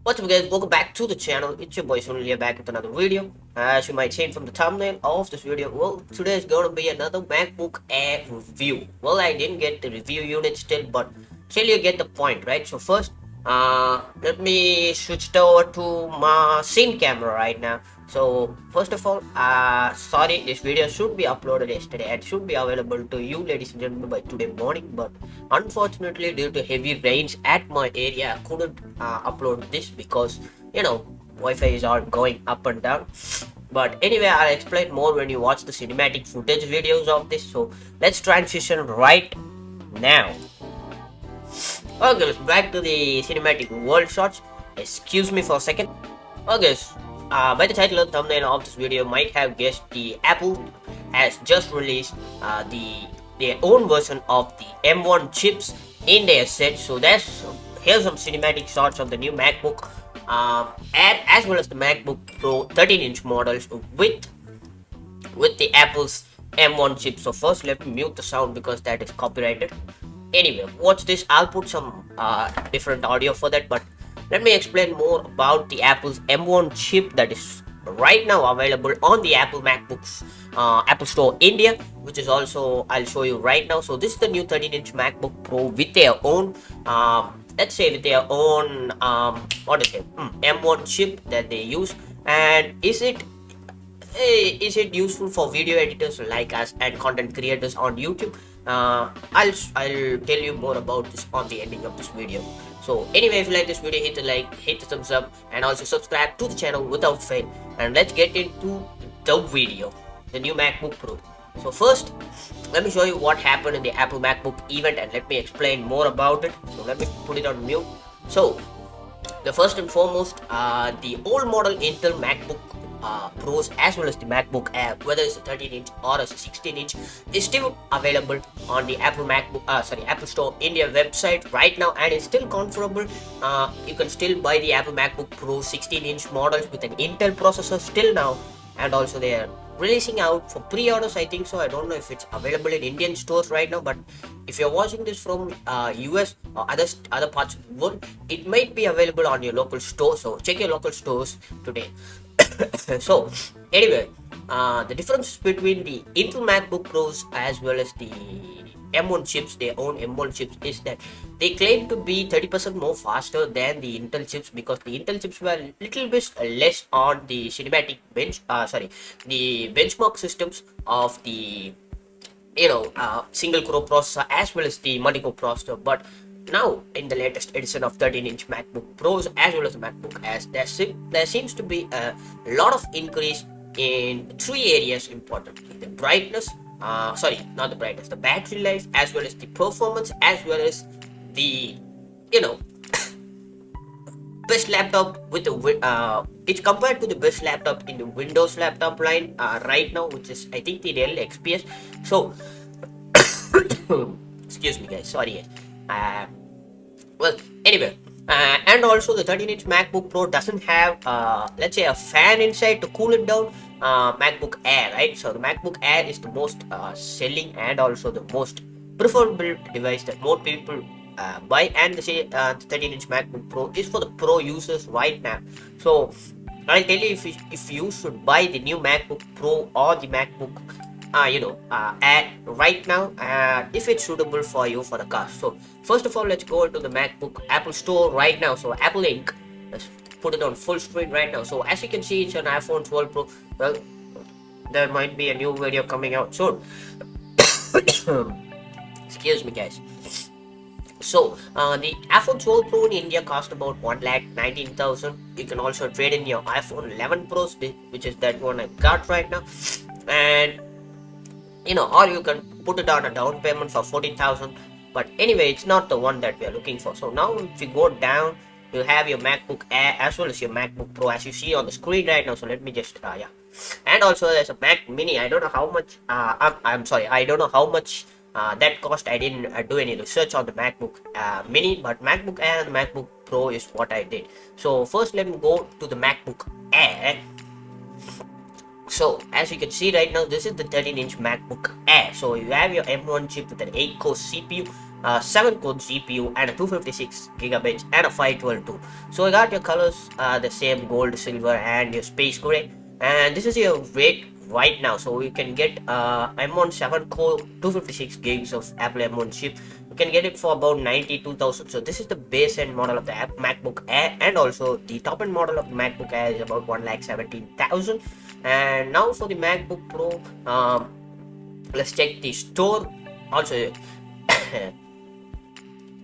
What's up guys, welcome back to the channel. It's your boy Sunil back with another video. As you might see from the thumbnail of this video, well, today is going to be another MacBook Air review. Well, I didn't get the review unit still, but still you get the point, right? So first, let me switch over to my scene camera right now. So first of all, sorry, this video should be uploaded yesterday and should be available to you ladies and gentlemen by today morning, but unfortunately due to heavy rains at my area I couldn't upload this because Wi-Fi is all going up and down. But anyway, I'll explain more when you watch the cinematic footage videos of this. So let's transition right now. Okay, back to the cinematic world shots. Excuse me for a second. Okay, by the title and thumbnail of this video, you might have guessed the Apple has just released their own version of the M1 chips in their set. So here's some cinematic shots of the new MacBook Air as well as the MacBook Pro 13-inch models with the Apple's M1 chip. So first, let me mute the sound because that is copyrighted. Anyway, watch this. I'll put some different audio for that, but let me explain more about the Apple's M1 chip that is right now available on the Apple MacBooks Apple Store India, which is also I'll show you right now. So this is the new 13-inch MacBook Pro with their own let's say with their own M1 chip that they use. And is it useful for video editors like us and content creators on YouTube? I'll tell you more about this on the ending of this video. So anyway, if you like this video, hit the like, hit the thumbs up, and also subscribe to the channel without fail. And let's get into the video, the new MacBook Pro. So first, let me show you what happened in the Apple MacBook event, and let me explain more about it. So let me put it on mute. So the first and foremost, the old model Intel MacBook Pros as well as the MacBook Air, whether it's a 13-inch or a 16-inch, is still available on the Apple Store India website right now, and it's still comfortable. You can still buy the Apple MacBook Pro 16-inch models with an Intel processor still now, and also they are releasing out for pre-orders, I think so. I don't know if it's available in Indian stores right now, but if you're watching this from US or other parts of the world, it might be available on your local store. So check your local stores today. So anyway, the difference between the Intel MacBook Pros as well as the M1 chips, their own M1 chips, is that they claim to be 30% more faster than the Intel chips, because the Intel chips were a little bit less on the cinematic the benchmark systems of the single core processor as well as the multi-core processor. But now in the latest edition of 13-inch MacBook Pros as well as the MacBook Airs, there seems to be a lot of increase in three areas importantly: the brightness, not the brightness, the battery life, as well as the performance, as well as the you know best laptop with the it's compared to the best laptop in the Windows laptop line right now, which is I think the Dell XPS. So excuse me guys, sorry guys. Well, anyway, and also the 13-inch MacBook Pro doesn't have, let's say, a fan inside to cool it down. MacBook Air, right? So the MacBook Air is the most selling and also the most preferable device that more people buy. And the 13-inch MacBook Pro is for the pro users right now. So I'll tell you if you should buy the new MacBook Pro or the MacBook Air right now, if it's suitable for you for the car. So first of all, let's go into the MacBook Apple Store right now. So Apple Inc. Let's put it on full screen right now. So as you can see, it's an iPhone 12 Pro. Well, there might be a new video coming out soon. Excuse me, guys. So the iPhone 12 Pro in India cost about 1,19,000. You can also trade in your iPhone 11 Pro, which is that one I got right now, and or you can put it on a down payment for 14,000. But anyway, it's not the one that we are looking for. So now if you go down, you have your MacBook Air as well as your MacBook Pro, as you see on the screen right now. So let me just and also there's a Mac Mini. I don't know how much I'm sorry, I don't know how much that cost. I didn't do any research on the MacBook Mini, but MacBook Air and MacBook Pro is what I did. So first let me go to the MacBook Air. So as you can see right now, this is the 13-inch MacBook Air. So you have your M1 chip with an 8-core CPU 7 core GPU, and a 256 gigabytes and a 512 too. So I got your colors the same gold, silver, and your space gray. And this is your rate right now. So you can get M1 7 core 256 gigs of Apple M1 chip. You can get it for about 92,000. So this is the base end model of the MacBook Air, and also the top end model of the MacBook Air is about 1,17,000. And now for the MacBook Pro, let's check the store. Also,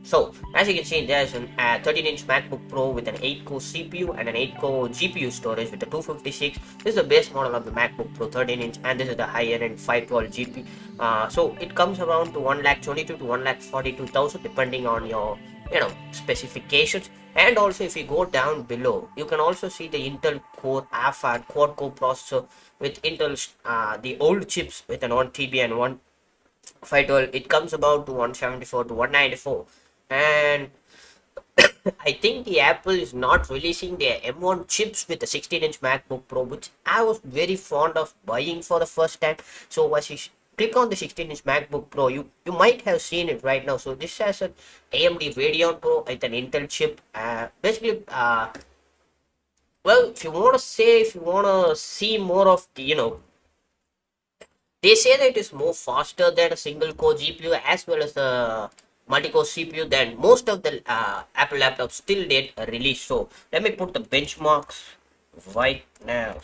so, as you can see, there's an 13-inch MacBook Pro with an 8-core CPU and an 8-core GPU storage with a 256. This is the base model of the MacBook Pro 13-inch, and this is the higher-end 512 GPU. So it comes around to 1,22,000 to 1,42,000 depending on your specifications. And also, if you go down below, you can also see the Intel Core Alpha quad-core processor with Intel's the old chips with an 1 TB and 1 512. It comes about to 174 to 194. And I think the Apple is not releasing their M1 chips with the 16-inch MacBook Pro, which I was very fond of buying for the first time. So once you click on the 16-inch MacBook Pro, you might have seen it right now. So this has an AMD Radeon Pro with an Intel chip. Basically, well, if you want to see more of the, they say that it is more faster than a single core GPU as well as the multi-core CPU than most of the Apple laptops still did release. So let me put the benchmarks right now.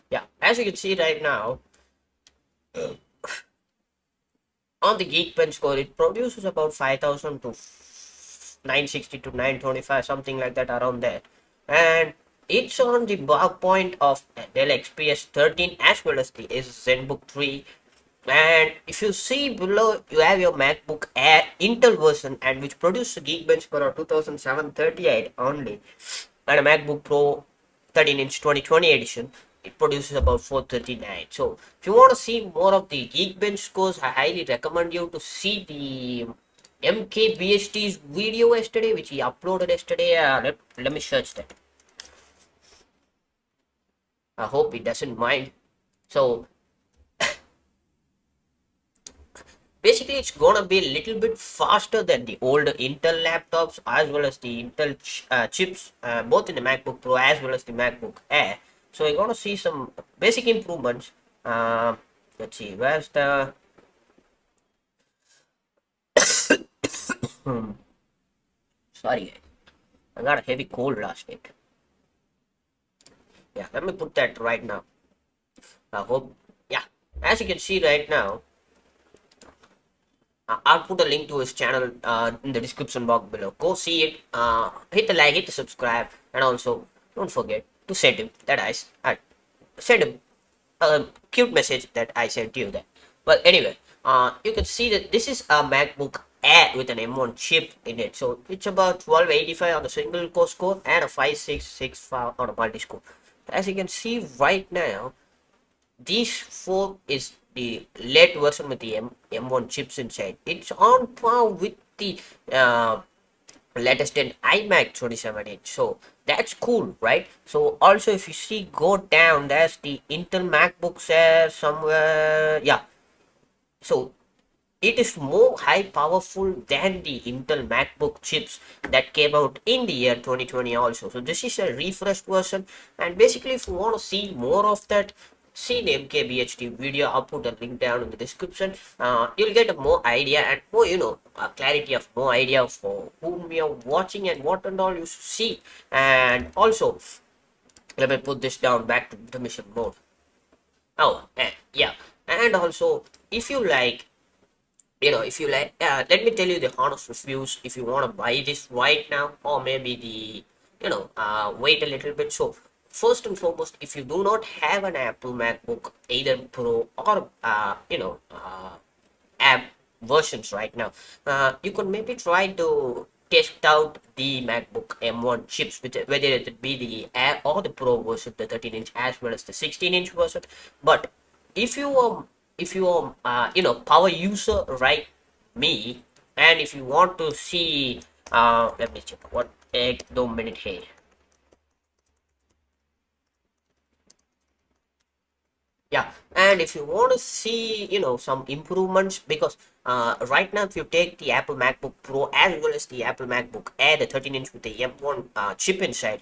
Yeah, as you can see right now, on the Geekbench score, it produces about 5,000 to 960 to 925, something like that around there. And it's on the bar point of Dell XPS 13 as well as the Asus ZenBook 3. And if you see below, you have your MacBook Air Intel version, and which produces a Geekbench score of 2738 only, and a MacBook Pro 13-inch 2020 edition, it produces about 439. So if you want to see more of the Geekbench scores, I highly recommend you to see the MKBHT's video yesterday, which he uploaded yesterday. Let me search that. I hope he doesn't mind. So basically, it's gonna be a little bit faster than the older Intel laptops as well as the Intel chips, both in the MacBook Pro as well as the MacBook Air. So you're gonna see some basic improvements. Let's see, where's the sorry, I got a heavy cold last night. Yeah, let me put that right now. I hope, yeah, as you can see right now, I'll put a link to his channel in the description box below. Go see it. Hit the like, hit the subscribe, and also don't forget to send him that send him a cute message that I sent you that. Well, anyway, you can see that this is a MacBook Air with an M1 chip in it. So it's about 1285 on the single core score and a 5665 on a multi score. As you can see right now, this phone is the late version with the M1 chips inside. It's on par with the latest in iMac 27-inch. So that's cool, right? So also if you see go down, there's the Intel MacBooks Air somewhere. Yeah. So it is more high powerful than the Intel MacBook chips that came out in the year 2020 also. So this is a refreshed version, and basically if you want to see more of that, see the MKBHD video. I'll put a link down in the description. You'll get a more idea and more, clarity of more idea for whom you're watching and what and all you see. And also, let me put this down back to intermission mode. Oh, yeah. And also, if you like, let me tell you the honest reviews if you want to buy this right now, or maybe wait a little bit. So first and foremost, if you do not have an Apple MacBook, either Pro or app versions right now. You could maybe try to test out the MacBook M1 chips, whether it be the Air or the Pro version, the 13-inch as well as the 16-inch version. But if you power user right me, and if you want to see, let me check what एक दो minute here. Yeah, and if you want to see, some improvements, because right now, if you take the Apple MacBook Pro as well as the Apple MacBook Air, the 13-inch with the M1 chip inside,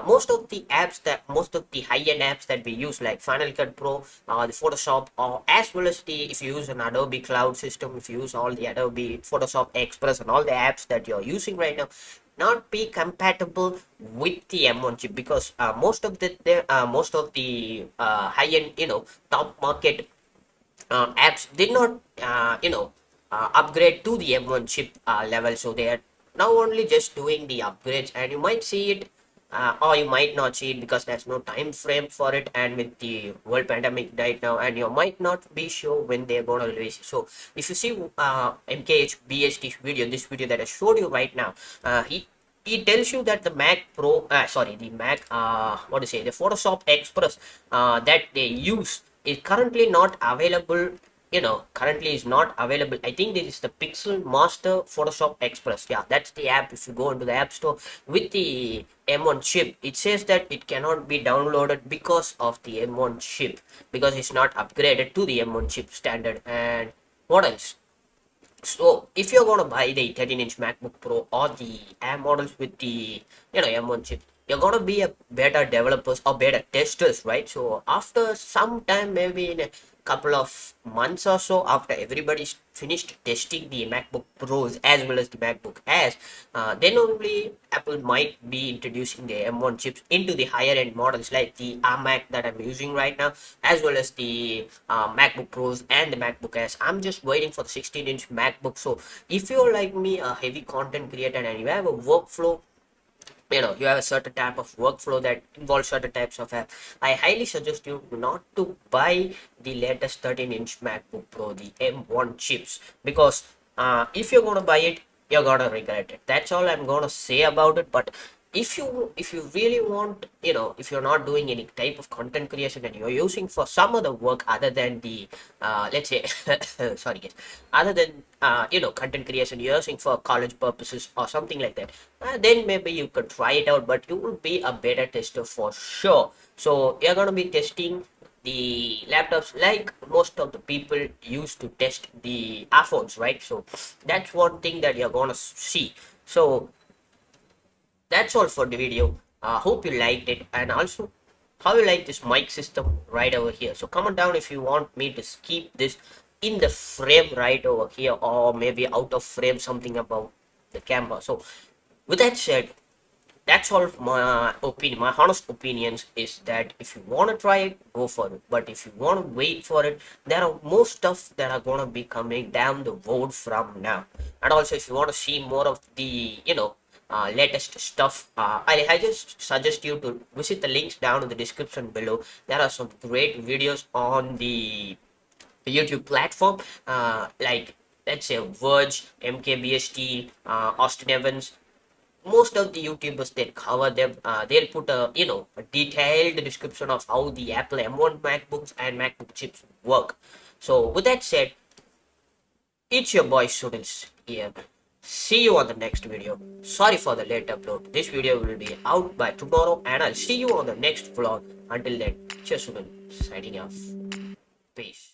most of the high-end apps that we use, like Final Cut Pro, the Photoshop, or as well as if you use an Adobe Cloud system, if you use all the Adobe Photoshop Express and all the apps that you're using right now, not be compatible with the M1 chip, because most of the high-end, top market apps did not upgrade to the M1 chip level, so they are now only just doing the upgrades, and you might see it, or you might not see it because there's no time frame for it, and with the world pandemic right now, and you might not be sure when they're going to release it. So if you see MKHBHD's video, this video that I showed you right now, he tells you that the the Mac, what to say, the Photoshop Express that they use is currently not available. Currently is not available. I think this is the Pixel Master Photoshop Express. Yeah, that's the app. If you go into the App Store with the M1 chip, it says that it cannot be downloaded because of the M1 chip, because it's not upgraded to the M1 chip standard. And what else? So if you're going to buy the 13-inch MacBook Pro or the Air models with the M1 chip, you're going to be a better developers or better testers, right? So after some time, maybe in a couple of months or so, after everybody's finished testing the MacBook Pros as well as the MacBook Airs, then only Apple might be introducing the M1 chips into the higher end models, like the iMac that I'm using right now, as well as the MacBook Pros and the MacBook Airs. I'm just waiting for the 16-inch MacBook. So if you're like me, a heavy content creator, and you have a workflow, you have a certain type of workflow that involves certain types of apps, I highly suggest you not to buy the latest 13-inch MacBook Pro, the M1 chips, because if you're going to buy it, you're going to regret it. That's all I'm going to say about it. But if you really want, if you're not doing any type of content creation and you're using for some other work other than the let's say sorry guys, other than content creation, you're using for college purposes or something like that, then maybe you could try it out, but you will be a better tester for sure. So you're going to be testing the laptops like most of the people used to test the iPhones, right? So that's one thing that you're going to see. So that's all for the video. Hope you liked it, and also how you like this mic system right over here. So comment down if you want me to keep this in the frame right over here, or maybe out of frame, something about the camera. So with that said, that's all my opinion. My honest opinions is that if you want to try it, go for it. But if you want to wait for it, there are more stuff that are going to be coming down the road from now. And also, if you want to see more of the latest stuff, I just suggest you to visit the links down in the description below. There are some great videos on the YouTube platform, like, let's say, Verge, MKBHD, Austin Evans. Most of the YouTubers that cover them, they'll put a detailed description of how the Apple M1 MacBooks and MacBook chips work. So with that said, it's your boy Students here. See you on the next video. Sorry for the late upload. This video will be out by tomorrow, and I'll see you on the next vlog. Until then, cheers, Student. Signing off. Peace.